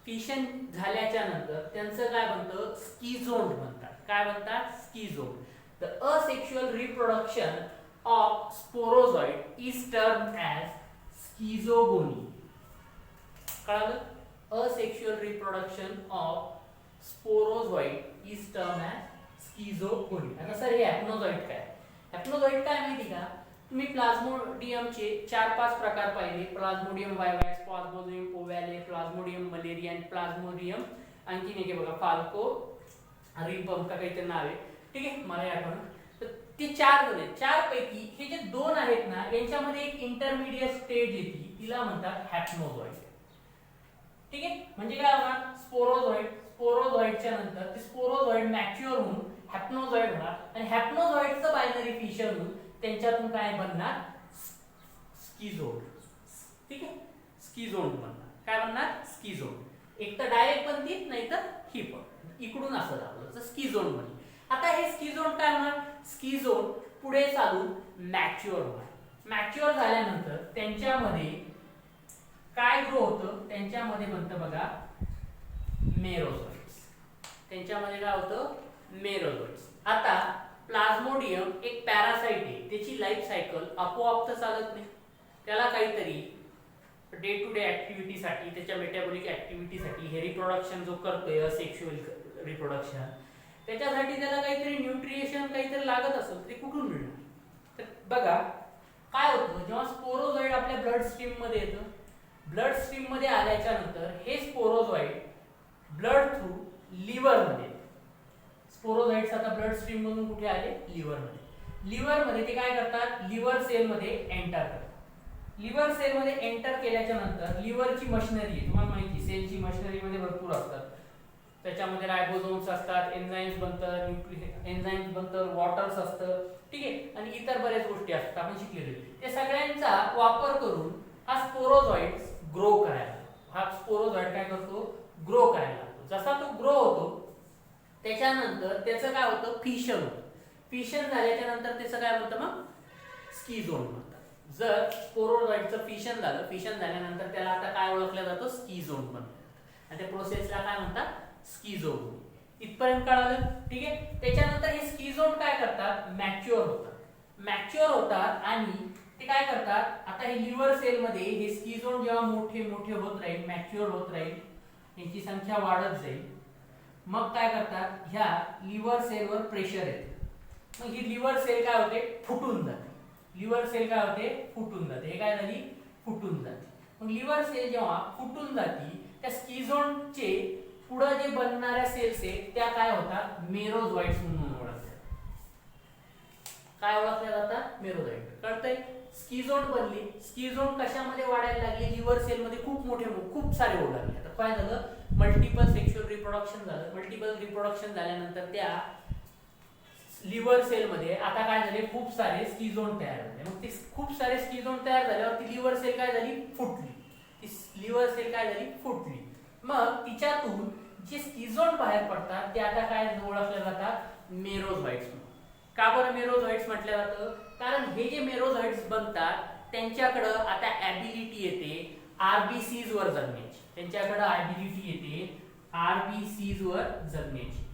फिशन झाल्याच्या नंतर त्यांचं काय बनतं, स्किझोन बनतात. काय बनतात, schizont. The asexual reproduction of sporozoite is termed as schizogony. कळलं, asexual reproduction of sporozoite is termed as schizogony. आता सर हे हॅप्नोझोइड काय, हॅप्नोझोइड काय माहिती का, तुम्ही प्लाझ्मोडियमचे 4-5 प्रकार पाहिले. Plasmodium vivax, Plasmodium ovale, Plasmodium malariae, Plasmodium आणखीन एक बघा फाल्को रिबम का काहीतरी नाव आहे. ठीक आहे, मला आठवण. तर ते 4 जण आहेत. 4 पैकी हे जे 2 आहेत ना, यांच्यामध्ये एक इंटरमिडिएट स्टेज येते, तिला म्हणतात हॅप्नोझोइड. ठीक आहे, म्हणजे काय होणार, स्पोरोझोइड. स्पोरोझोइडच्या नंतर ते स्पोरोझोइड मॅच्युअर होऊन हॅप्नोझोइड होणार आणि हॅप्नोझोइडचं बायनरी फिशन होऊन त्यांच्यातून काय बनणार, स्किझोन. ठीक आहे, स्किझोन बनणार. काय बनणार, स्किझोन. एक तर डायरेक्ट बनतील, नाही तर ही पण इकडून असं झालं तर स्किझोन बनली. आता हे स्किझोन काय होणार, स्किझोन पुढे चालून मॅच्युअर होणार. मॅच्युअर झाल्यानंतर त्यांच्यामध्ये काय ग्रो होतं, त्यांच्यामध्ये बनतं बघा मेरोझोइड्स. त्यांच्यामध्ये काय होतं, मेरोझोइड्स. आता प्लाझ्मोडियम एक पॅरासाइट आहे, त्याची लाईफ सायकल आपोआप तर चालत नाही. त्याला काहीतरी डे टू डे ऍक्टिव्हिटीसाठी, त्याच्या मेटाबॉलिक ऍक्टिव्हिटीसाठी, हे रिप्रोडक्शन जो करतोय असेक्शुअल रिप्रोडक्शन, त्याच्यासाठी त्याला काहीतरी न्यूट्रिशन काहीतरी लागत असेल, ते कुठून मिळणार. तर बघा काय होतं, जेव्हा स्पोरोझोइड आपल्या ब्लड स्ट्रीम मध्ये येतं, ब्लड स्ट्रीम मध्ये आल्याच्या नंतर हे स्पोरोझॉइड ब्लड थ्रू लिव्हर मध्ये, स्पोरोझॉइड्स आता ब्लड स्ट्रीम मधून कुठे आले, लिव्हर मध्ये. लिव्हर मध्ये ते काय करतात, लिव्हर सेल मध्ये एंटर करतात. लिव्हर सेल मध्ये एंटर केल्याच्या नंतर लिव्हरची मशिनरी आहे, तुम्हाला माहिती सेलची मशिनरी मध्ये भरपूर असतात. त्याच्यामध्ये रायबोझोम्स असतात, एन्झाइम्स बनतात, एन्झाइम्स बनतात, वॉटर्स असतं, ठीक आहे, आणि इतर बऱ्याच गोष्टी असतात आपण शिकलेले. त्या सगळ्यांचा वापर करून हा स्पोरोझॉइड्स ग्रो करायला, हा स्पोरोझॉइड काय करतो, ग्रो करायला लागतो. जसा तो ग्रो होतो त्याच्यानंतर त्याचं काय होतं, फिशन होतं. फिशन झाल्याच्या नंतर त्याचं काय होतं, मग स्कीझोन म्हणतात. जर स्पोरोझॉइडचं फिशन झालं, फिशन झाल्यानंतर त्याला आता काय ओळखलं जातं, स्कीझोन म्हणतात. आणि त्या प्रोसेसला काय म्हणतात, स्कीझोन. इथपर्यंत कळालं, ठीक आहे. त्याच्यानंतर हे स्कीझोन काय करतात, मॅच्युअर होतात. मॅच्युअर होतात आणि ते काय करतात, आता हे लिव्हर सेल मध्ये हे स्कीझोन जेव्हा मोठे मोठे होत राहील, मॅच्युअर होत राहील, यांची संख्या वाढत जाईल. मग काय करतात, ह्या लिव्हर सेलवर प्रेशर येते. मग ही लिव्हर सेल काय होते, फुटून जाते. लिव्हर सेल काय होते, फुटून जाते. हे काय झाली, फुटून जाते. मग लिव्हर सेल जेव्हा फुटून जाती, त्या स्कीझोनचे पुढे जे बनणाऱ्या सेल्स आहेत त्या काय होतात, मेरोझॉइड्स म्हणून ओळखतात. काय ओळखल्या जातात, मेरोझॉइड. कळतंय, स्कीझोन बनली. स्कीझोन कशामध्ये वाढायला लागली, लिव्हर सेल मध्ये खूप सारे होऊ लागले. आता काय झालं, मल्टिपल सेक्शुअल रिप्रोडक्शन झालं. मल्टिपल रिप्रोडक्शन झाल्यानंतर त्या लिव्हर सेल मध्ये आता काय झाले, खूप सारे स्कीझोन तयार झाले. मग ते खूप सारे स्कीझोन तयार झाल्यावर ती लिव्हर सेल काय झाली, फुटली. ती लिव्हर सेल काय झाली, फुटली. मग तिच्यातून जे स्कीझोन बाहेर पडतात ते आता काय ओळखले जातात, मेरोझॉइड्स. का बरं मेरोझॉइड्स म्हटलं जातं, कारण हे जे मेरोझॉइड्स बनतात त्यांच्याकडे आता ॲबिलिटी येते आरबीसीज वर जगण्याची. त्यांच्याकडे ॲबिलिटी येते आरबीसीज वर जगण्याची,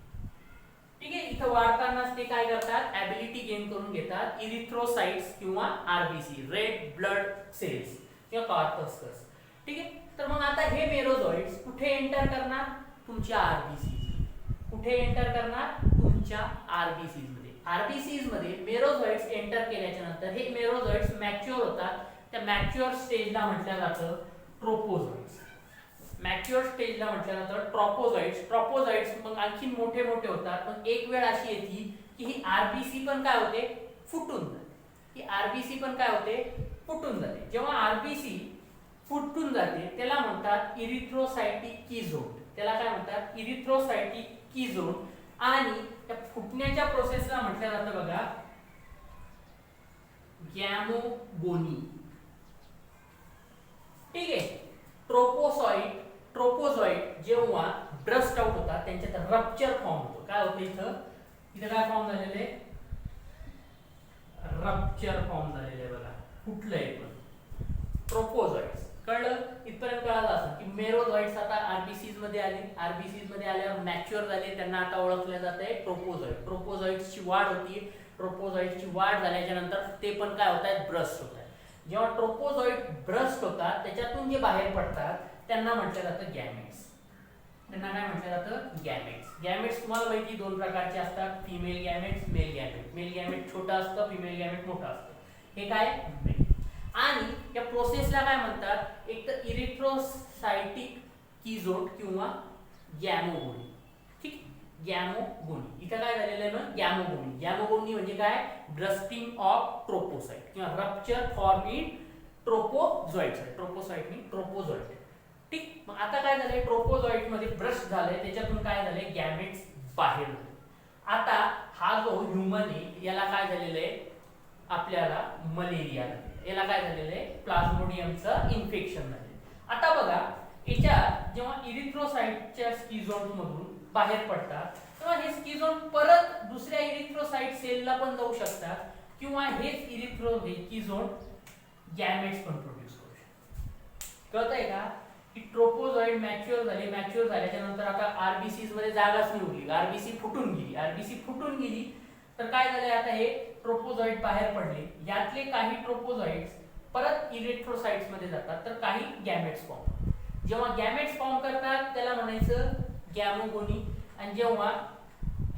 ठीक आहे. इथं वाढतानाच ते काय करतात, ॲबिलिटी गेन करून घेतात इरिथ्रोसाइट्स किंवा आरबीसी, रेड ब्लड सेल्स किंवा कॉर्पस्कल्स, ठीक आहे. तर मग आता हे मेरोझॉइड्स कुठे एंटर करणार, तुमच्या आरबीसीज. कुठे एंटर करणार, तुमच्या आरबीसीज मध्ये. आरबीसीज मध्ये मेरोझॉइड्स एंटर केल्याच्या नंतर हे मेरोझॉइड्स मॅच्युअर होतात. त्या मॅच्युअर स्टेजला म्हटलं जातं ट्रोपोझॉइड्स. मॅच्युअर स्टेजला म्हटलं जातं ट्रोपोझॉइड्स. ट्रोपोझॉइड्स मग आणखी मोठे मोठे होतात. मग एक वेळ अशी येते की ही आरबीसी पण काय होते, फुटून जाते. ही आरबीसी पण काय होते, फुटून जाते. जेव्हा आरबीसी फुटून जाते त्याला म्हणतात इरिथ्रोसाइटिक कीझोन. त्याला काय म्हणतात, इरिथ्रोसाइटिक कीझोन. आणि त्या फुटण्याच्या प्रोसेसला म्हटलं जातं बघा गॅमोगोनी, ठीक आहे. ट्रोपोझॉइड जेव्हा ब्रस्ट आउट होतात त्यांच्यात रप्चर फॉर्म होतो. काय होतं, इथं काय फॉर्म झालेले, रप्चर फॉर्म झालेले बघा, फुटलंय पण ट्रोपोझॉइड्स. कळलं, इथपर्यंत कळालं असं की मेरोझॉइड्स आता आरबीसीज मध्ये आले. आरबीसीज मध्ये आल्यावर मॅच्युअर झाले, त्यांना आता ओळखलं जातंय ट्रोपोझॉइड. ट्रोपोझॉइड्सची वाढ होती. ट्रोपोझॉइड्सची वाढ झाल्याच्या नंतर ते पण काय होत आहेत, ब्रस्ट होत आहेत. जेव्हा ट्रोपोझॉइड ब्रस्ट होतात त्याच्यातून जे बाहेर पडतात त्यांना म्हटलं जातं गॅमेट्स. त्यांना काय म्हटलं जातं, गॅमेट्स. गॅमेट्स तुम्हाला माहिती दोन प्रकारचे असतात, female gametes, mail gamete. Mail gamete छोटा असतं, फिमेल गॅमेट मोठा असतं. हे काय, आणि या प्रोसेसला काय म्हणतात, एक तर इरिथ्रोसाइटिक कीझोन किंवा गॅमोगोनी, ठीक. गॅमोगोनी इथं काय झालेलं आहे मग, गॅमोगोनी. गॅमोगोनी म्हणजे काय, ब्रस्टिंग ऑफ ट्रोपोसाइट किंवा रप्चर फॉर्म इन ट्रोपोझॉइड्स. ट्रोपोसाइट मीन ट्रोपोझॉइड, ठीक. मग आता काय झालंय, ट्रोपोझॉइड मध्ये ब्रस्ट झालंय, त्याच्यातून काय झालंय, गॅमेट्स बाहेर झाले. आता हा जो ह्यूमन आहे याला काय झालेलं आहे, आपल्याला मलेरिया झालेला. याला काय झालेलं आहे, प्लाझ्मोडियमचं इन्फेक्शन झाले. आता बघा याच्या जेव्हा इरिथ्रोसाइटच्या स्कीझोन मधून बाहेर पडतात तेव्हा हे स्कीझोन परत दुसऱ्या इरिथ्रोसाइट सेलला पण जाऊ शकतात किंवा हेच कीझोन गॅमेट्स पण प्रोड्यूस करू शकतात. कळतंय का, की ट्रोपोझॉइड मॅच्युअर झाले. मॅच्युअर झाल्याच्या नंतर आता आरबीसीज मध्ये जागाच नाही उरली, आरबीसी फुटून गेली. आरबीसी फुटून गेली तर काय झालंय, आता हे ट्रोपोझॉइड बाहेर पडले. यातले काही ट्रोपोझॉइड्स परत इरिथ्रोसाइट्स मध्ये जातात तर काही गॅमेट्स फॉर्म. जेव्हा गॅमेट्स फॉर्म करतात त्याला म्हणायचं गॅमोगोनी. आणि जेव्हा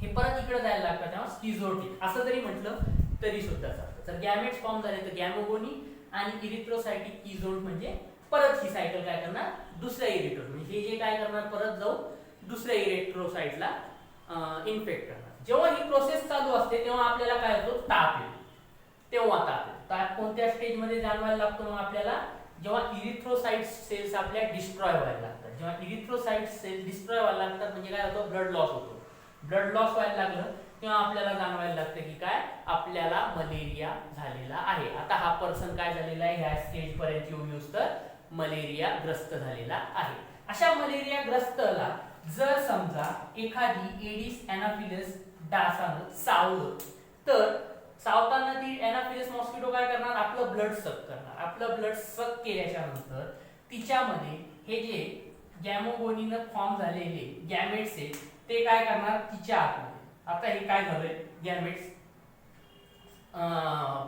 हे परत इकडे जायला लागतात तेव्हा स्किझोटिक असं जरी म्हटलं तरी सुद्धा चालतं. तर गॅमेट्स फॉर्म झाले तर गॅमोगोनी आणि इरिथ्रोसाइटिक कीझोन म्हणजे परत ही सायकल काय करणार, दुसऱ्या इरिथ्रो म्हणजे हे जे काय करणार, परत जाऊन दुसऱ्या इरिथ्रोसाइटला इन्फेक्ट करणार. जेव्हा ही प्रोसेस चालू असते तेव्हा आपल्याला काय होतो, ताप येतो. तेव्हा ताप कोणत्या स्टेजमध्ये जाणवायला लागतो मग आपल्याला, जेव्हा इरिथ्रोसाइट सेल्स आपल्या डिस्ट्रॉय व्हायला लागतात. जेव्हा इरिथ्रोसाइट सेल डिस्ट्रॉय व्हायला लागतात म्हणजे काय होतं, ब्लड लॉस होतो. ब्लड लॉस व्हायला लागलं तेव्हा आपल्याला जाणवायला लागतं की काय, आपल्याला मलेरिया झालेला आहे. आता हा पर्सन काय झालेला आहे, ह्या स्टेज पर्यंत येऊन तर मलेरिया ग्रस्त झालेला आहे. अशा मलेरिया ग्रस्तला जर समजा एखादी एडिस एनाफिलिस डासानं चावलं, तर चावताना ती एनाफिलिस मॉस्किटो काय करणार, आपलं ब्लड सक करणार. आपलं ब्लड सक केल्याच्या नंतर तिच्यामध्ये हे जे गॅमोगोनीनं फॉर्म झालेले गॅमेट्स आहेत ते काय करणार, तिच्या आतमध्ये. आता हे काय झालंय, गॅमेट्स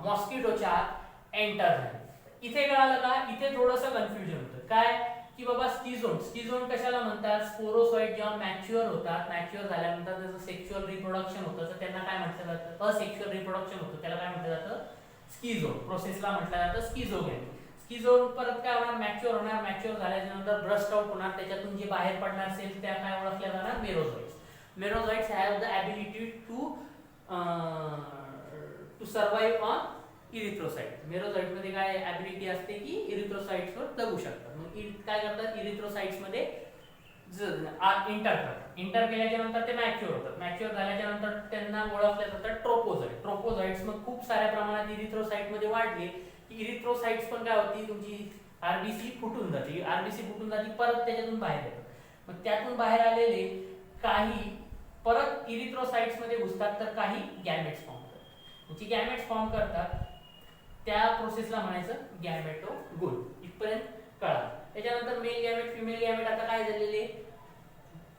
मॉस्किटोच्या आत एंटर झाले. इथे कळालं का, इथे थोडंसं कन्फ्युजन होतं काय, की बाबा स्किझोन कशाला म्हणतात, स्पोरोसॉइट जेव्हा मॅच्युअर होतात, मॅच्युअर झाल्यानंतर त्याचं सेक्शुअल रिप्रोडक्शन होतं, तर त्यांना काय म्हटलं जातं, असेक्शुअल रिप्रोडक्शन होतं, त्याला काय म्हटलं जातं, स्किझोन प्रोसेसला म्हटलं जातं स्किझोगॅमी. स्किझोन परत काय होणार, मॅच्युअर होणार. मॅच्युअर झाल्याच्या नंतर ब्रस्ट आउट होणार, त्याच्यातून जे बाहेर पडणार सेल्स त्या काय ओळखल्या जाणार, merozoites. Merozoites have the ability to survive on erythrocyte. Merozoite मध्ये काय ॲबिलिटी असते की इरिथ्रोसाइट्स वर जगू शकतात. मग काय करतात, इरिथ्रोसाइट्स मध्ये इंटर करतात. इंटर केल्याच्या नंतर ते मॅच्युअर होतात. मॅच्युअर झाल्याच्या नंतर त्यांना ओळखल्या जातात ट्रोपोझोइट. ट्रोपोझोइट्स मग खूप साऱ्या प्रमाणात इरिथ्रोसाइट मध्ये वाढले की इरिथ्रोसाइट्स पण काय होती, तुमची आरबीसी फुटून जाते. आरबीसी फुटून जाते, परत त्याच्यातून बाहेर येतात. मग त्यातून बाहेर आलेले काही परत इरिथ्रोसाइट्स मध्ये घुसतात, तर काही गॅमेट्स फॉर्म करतात. जी गॅमेट्स फॉर्म करतात त्या प्रोसेसला म्हणायचं गॅमेटोगोन. इथपर्यंत कळा. त्याच्यानंतर मेल गॅमेट, फिमेल गॅमेट आता काय झालेले,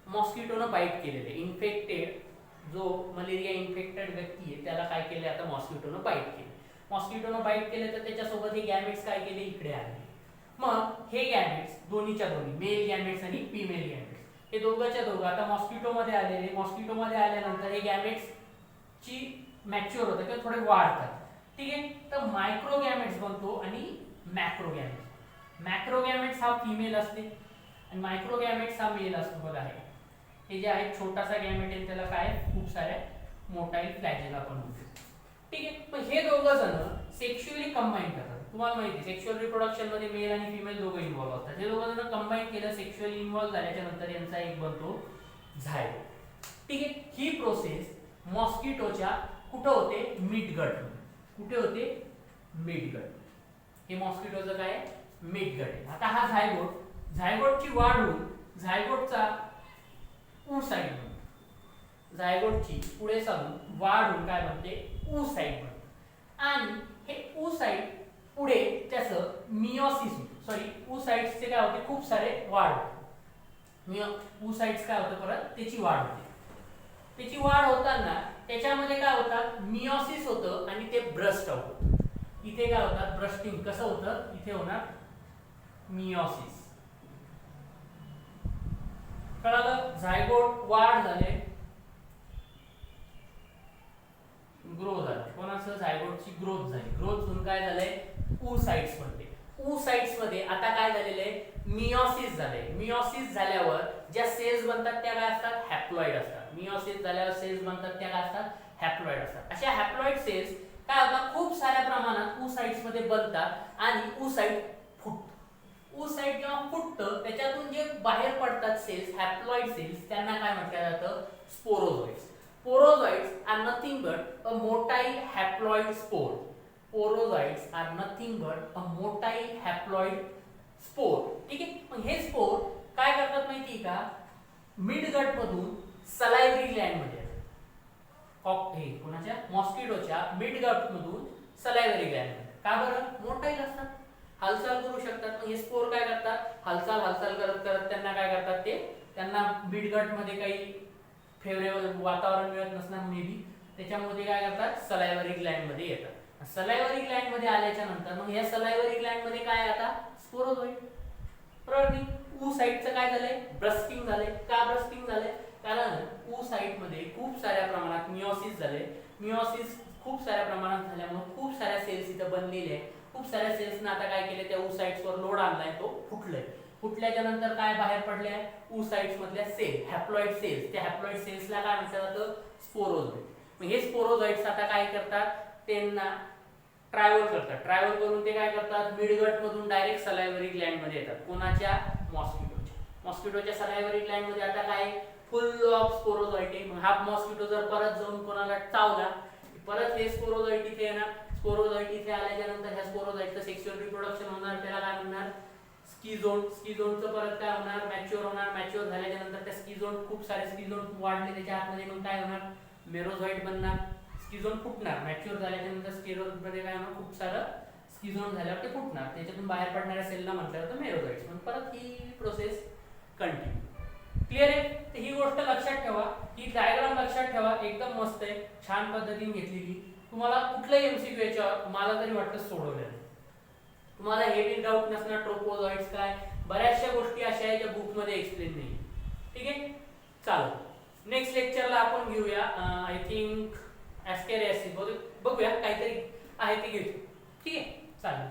मॉस्किटोनं बाईट केलेले. इन्फेक्टेड जो मलेरिया इन्फेक्टेड व्यक्ती आहे त्याला काय केले, आता मॉस्किटोनं बाईट केले. मॉस्किटोनं बाईट केले तर त्याच्यासोबत हे गॅमेट्स काय केले, इकडे आले. मग हे गॅमेट्स दोन्हीच्या दोन्ही, मेल गॅमेट्स आणि फिमेल गॅमेट्स, हे दोघांच्या दोघं आता मॉस्किटोमध्ये आलेले. मॉस्किटोमध्ये आल्यानंतर हे गॅमेट्सची मॅच्युअर होतं किंवा थोडे वाढतात. ठीक आहे, तर मायक्रोगॅमेट्स बनतो आणि मॅक्रोगॅमेट्स. मॅक्रोगॅमेट्स हा फिमेल असते आणि मायक्रोगॅमेट्स हा मेल असतो. बघा हे जे आहे छोटासा गॅमेट आहे त्याला काय, खूप साऱ्या मोटाईल फ्लॅजेला पण होते. ठीक आहे, पण हे दोघं जण सेक्शुअली कंबाईन करतात. तुम्हाला माहिती आहे सेक्शुअल रिप्रोडक्शन मध्ये मेल आणि फिमेल दोघं इन्व्हॉल्व असतात. हे दोघं जण कंबाईन केलं, सेक्शुअली इन्व्हॉल्व झाल्याच्या नंतर यांचा एक बनतो झायगोट. ठीक आहे, ही प्रोसेस मॉस्किटोच्या कुठं होते, मिड गट. कुठे होते, मिड गट. हे मॉस्किटोचं काय, मिड गट आहे. आता हा झायगोटची वाढ होऊन झायगोटचा ऊसाइड बनतो. झायगोटची पुढे चालून वाढ होऊन काय बनते, ऊसाइड बनते. आणि हे ऊसाइड पुढे त्याचं मियोसिस, ऊसाइड्सचे काय होते, खूप सारे वाढ होते. ऊसाइड्स काय होतं, परत त्याची वाढ होते. त्याची वाढ होताना त्याच्यामध्ये काय होतात, मियोसिस होतं आणि ते ब्रस्ट आउट होतं. इथे काय होतात, ब्रस्टिंग कसं होतं, इथे होणार मियोसिस. कळालं, झायगोट वाढ झाले, ग्रो झाले. कोणाचं, झायगोटची ग्रोथ झाली. ग्रोथ होऊन काय झालंय, ऊसाइड्स मध्ये. ऊसाइड्स मध्ये आता काय झालेलं आहे, मियोसिस झाले. मियोसिस झाल्यावर ज्या सेल्स बनतात त्या काय असतात, हॅप्लॉइड असतात. मियोसिस झाल्यावर सेल्स बनतात त्या काय असतात, हॅप्लॉइड असतात. अशा हॅप्लॉइड सेल्स काय होतात, खूप साऱ्या प्रमाणात ऊसाइड्स मध्ये बनतात आणि ऊसाइड फुटतं. ऊसाइड जेव्हा फुटतं त्याच्यातून जे बाहेर पडतात सेल्स, हॅप्लॉइड सेल्स, त्यांना काय म्हटलं जातं, स्पोरोझोइड्स. Sporozoites are nothing but a motile haploid spore. Sporozoites are nothing but a motile haploid spore. ठीक आहे, मग हे स्पोर काय करतात माहिती आहे का, मिड गट मधून सलायव्हरी ग्लँड मध्ये येतात. हे कोणाच्या, मॉस्किटोच्या मिड गट मधून सलायव्हरी ग्लँड मध्ये. का बरं, मोटाईल असतात, हालचाल करू शकतात. मग हे स्पोर काय करतात, हालचाल करत करत त्यांना काय करतात, त्यांना मिड गट मध्ये काही फेवरेबल वातावरण मिळत नसणार मे बी, त्याच्यामध्ये काय करतात, सलायव्हरी ग्लँड मध्ये येतात. सलायव्हरी ग्लँड मध्ये आल्याच्या नंतर मग या सलायव्हरी ग्लँड मध्ये काय, आता स्पोरोझोइड. बरोबर, ऊसाइडचं काय झालंय, ब्रस्टिंग झालंय. का ब्रस्टिंग झालंय, कारण ऊसाइड मध्ये खूप साऱ्या प्रमाणात मियोसिस झाले. मियोसिस खूप साऱ्या प्रमाणात झाल्यामुळे खूप साऱ्या सेल्स इथं बनलेल्या आहेत. खूप साऱ्या सेल्सना आता काय केले, त्या oocytes लोड आणलाय, तो फुटलाय. फुटल्याच्या नंतर काय बाहेर पडल्या, oocytes मधल्या सेल, हॅप्लॉइड सेल्स. त्या हॅप्लॉइड सेल्सला काय म्हटलं जातं, स्पोरोझोइट. मग हे स्पोरोझोइट्स आता काय करतात, त्यांना ट्रॅव्हल करतात. ट्रॅव्हल करून ते काय करतात, मिडगट मधून डायरेक्ट सलायव्हरी ग्लँड मध्ये येतात. कोणाच्या, मॉस्किटोच्या सलायव्हरी ग्लँड मध्ये आता काय, फुल ऑफ स्पोरोझोइट आहे. मग हा मॉस्किटो जर परत जाऊन कोणाला चावला, परत हे स्पोरोझोइट इथे येणार. स्पोरोझोइट इथे आल्याच्या नंतर ह्या स्पोरोझोइटचं सेक्शुअल रिप्रोडक्शन होणार, त्याला काय म्हणणार, स्कीझोन. स्कीझोनचं परत काय होणार, मॅच्युअर होणार. मॅच्युअर झाल्याच्या नंतर त्या स्कीझोन, खूप सारे स्कीझोन वाढले त्याच्या आतमध्ये, मग काय होणार, मेरोझोइट बनणार. स्कीझोन फुटणार. मॅच्युअर झाल्याच्या नंतर स्केरोमध्ये काय होणार, खूप सारं स्कीझोन झाल्यावर ते फुटणार. त्याच्यातून बाहेर पडणाऱ्या सेलला म्हटलं जातं मेरोझोइट्स. मग परत ही प्रोसेस कंटिन्यू. क्लिअर आहे. तर ही गोष्ट लक्षात ठेवा, ही डायग्राम लक्षात ठेवा, एकदम मस्त आहे, छान पद्धतीने घेतलेली. तुम्हाला कुठलाही एमसीक्यू याच्यावर मला तरी वाटतं सोडवलेलं. तुम्हाला हेवी डाऊट नसणार, ट्रोपोझोइट्स काय, बऱ्याचशा गोष्टी अशा आहे ज्या बुक मध्ये एक्सप्लेन नाही. ठीक आहे, चालेल. नेक्स्ट लेक्चरला आपण घेऊया आय थिंक ॲस्केरियासिस, बघूया काहीतरी आहे ते घेऊ. ठीक आहे, चालेल.